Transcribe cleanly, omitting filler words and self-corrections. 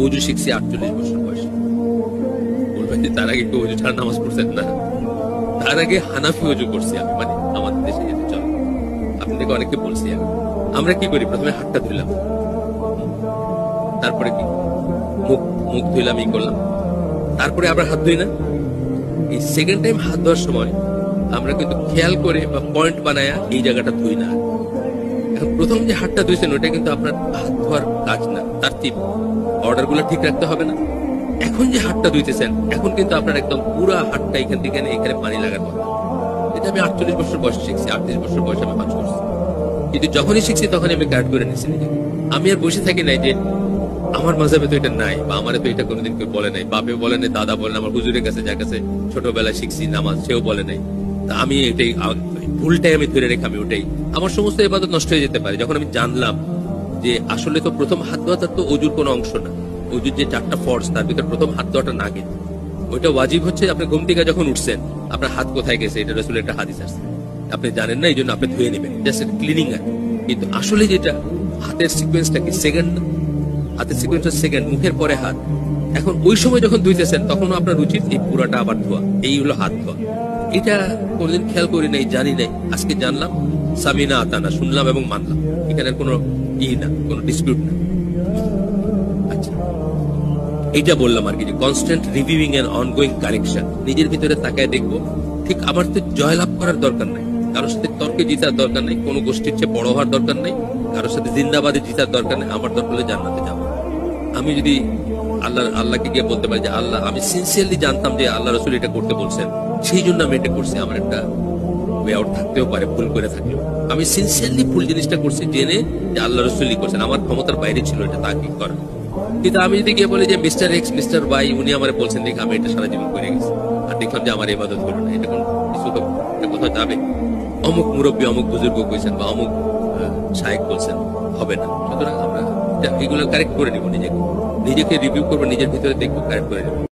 অজু শিখছি 48 বছর বয়সে। বলবেন যে তার আগে কেউ অজু ছাড়া নামাজ পড়ছেন না? তার আগে হানাফি অজু করছি আমি, মানে আমাদের দেশে যেতে চলে। আপনাদেরকে অনেককে বলছি আমরা কি করি, প্রথমে হাতটা ধুইলাম, তারপরে কি মুখ মুখ ধুইলাম, ই করলাম, তারপরে আবার হাত ধুই না? এই সেকেন্ড টাইম হাত ধোয়ার সময় আমরা কিন্তু খেয়াল করে বা পয়েন্ট বানায়া এই জায়গাটা ধুই না। এখন প্রথম যে হাতটা ধুইছেন ওটা কিন্তু আপনার হাত ধোয়ার কাজ না, তার অর্ডার গুলো ঠিক রাখতে হবে না? এখন যে হাতটা ধুইতেছেন এখন কিন্তু আপনার একদম পুরো হাতটা এখান থেকে এখানে পানি লাগার কথা। এটা আমি 48 বছর বয়সে শিখছি, 38 বছর বয়সে আমি কাজ করছি। কিন্তু যখনই শিখছি তখনই আমি গার্ড করে নিচ্ছি নিজেকে। আমি আর বসে থাকি নাই যে আমার মাঝাবে তো এটা নাই, বা আমার তো এটা কোনোদিন কেউ বলে নাই, বাপে বলে নাই, দাদা বলে নাই, আমার হুজুরের কাছে যার কাছে ছোটবেলায় শিখছি নামাজ সেও বলে নাই, তা আমি এটাই ভুলটাই আমি ধরে রেখে আমি ওটাই, আমার সমস্ত ইবাদত নষ্ট হয়ে যেতে পারে। যখন আমি জানলাম যে আসলে তো প্রথম হাত ধোয়াটা তো অজুর কোনো অংশ না, অজুর যে 4টা ফরজ তার ভিতরে প্রথম হাত ধোয়াটা না, কিন্তু ওইটা ওয়াজিব হচ্ছে আপনি ঘুম থেকে যখন উঠছেন আপনার হাত কোথায় গেছে এটা রাসূলের একটা হাদিস আছে, আপনি জানেন না, এই জন্য আপনি ধুয়ে নেবেন, জাস্ট ক্লিনিং আর। কিন্তু আসলে যেটা হাতের সিকোয়েন্সটা কি সেকেন্ড, হাতের সিকোয়েন্সটা সেকেন্ড, মুখের পরে হাত। এখন ওই সময় যখন ধুইতেছেন তখন আপনার উচিত এই পুরাটা আবার ধোয়া, এই হলো হাত ধোয়া। এটা কোনোদিন খেয়াল করি নাই, জানি নাই, আজকে জানলাম। সামিনা আতানা, শুনলাম এবং মানলাম, এখানে কোনো না, কোনো ডিসপিউট না। আচ্ছা, এইটা বললাম আর কি, যে constant reviewing and ongoing correction. নিজের ভিতরে তাকায় দেখবো, ঠিক আমার তো জয়লাভ করার দরকার নাই, কারোর সাথে তর্কে জিতার দরকার নাই, কোনো গোষ্ঠীর চেয়ে বড় হওয়ার দরকার নাই, কারোর সাথে জিন্দাবাদে জিতার দরকার নেই। আমার দরকার হলে জান্নাতে যাবো। আমি যদি আল্লাহকে গিয়ে বলতে পারি যে আল্লাহ, আমি সিনসিয়ারলি জানতাম যে আল্লাহ রাসূল এটা করতে বলছেন, সেই জন্য আমি এটা করছি। আমার একটা ওয়ে আউট থাকতেও পারে, ভুল করে থাকলেও আমি সিনসিয়ারলি ভুল জিনিসটা করছি জেনে যে আল্লাহ রাসূলই করছেন, আমার ক্ষমতার বাইরে ছিল এটা তাকে করা। কিন্তু আমি যদি গিয়ে বলি যে মিস্টার এক্স মিস্টার ওয়াই উনি আমার বলছেন, দেখি আমি এটা সারা জীবন করে গেছি, আর দেখলাম যে আমার ইবাদত হলো না, এটা কোন কিছু তো কোথাও যাবে। অমুক মুরব্বী অমুক বুজুর্গ কইছেন বা অমুক শায়েখ বলছেন, হবে না। সুতরাং আমরা এগুলো কারেক্ট করে নিব, নিজেকে রিভিউ করবো, নিজের ভিতরে দেখবো, কারেক্ট করে নেবো।